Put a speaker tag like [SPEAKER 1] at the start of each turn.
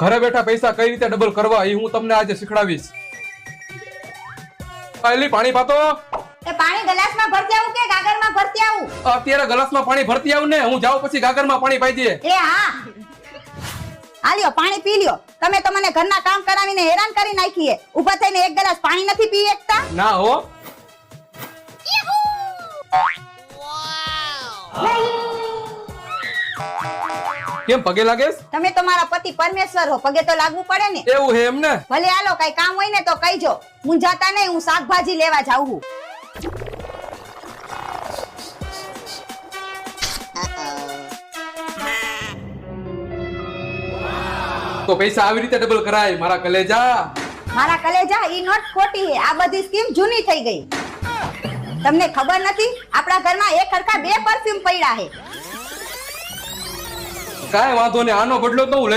[SPEAKER 1] ઘરે બેઠા પૈસા કઈ રીતે ડબલ કરવા એ હું તમને આજે શીખડાવીશ. એલી પાણી પાતો.
[SPEAKER 2] એ પાણી ગ્લાસમાં ભરતી આવું કે ગાગરમાં ભરતી આવું?
[SPEAKER 1] અત્યારે ગ્લાસમાં પાણી ભરતી આવું ને, હું જાઉં પછી ગાગરમાં પાણી પાઈ દે.
[SPEAKER 2] એ હા, આલ્યો પાણી પી લ્યો. તમે તો મને ઘરના કામ કરાવીને હેરાન કરી નાખી છે. ઊભા થઈને એક ગ્લાસ પાણી નથી પી શકતા?
[SPEAKER 1] ના હો. કેમ પગે લાગેસ?
[SPEAKER 2] તમે તો મારા પતિ પરમેશ્વર હો, પગે તો લાગવું પડે ને.
[SPEAKER 1] એવું હે એમ ને?
[SPEAKER 2] ભલે હાલો, કઈ કામ હોય ને તો કહીજો. મુંજાતા નહીં, હું શાકભાજી લેવા જાઉં છું.
[SPEAKER 1] તો પૈસા આવી રીતે ડબલ કરાય મારા કલેજા.
[SPEAKER 2] મારા કલેજા, ઈ નોટ ખોટી છે. આ બધી સ્કીમ જૂની થઈ ગઈ. તમને ખબર નથી, આપણા ઘરમાં એક હરખા 2 પરફ્યુમ પડ્યા છે.
[SPEAKER 1] કાંઈ વાંધો નહીં, આનો બદલો તો હું લઈ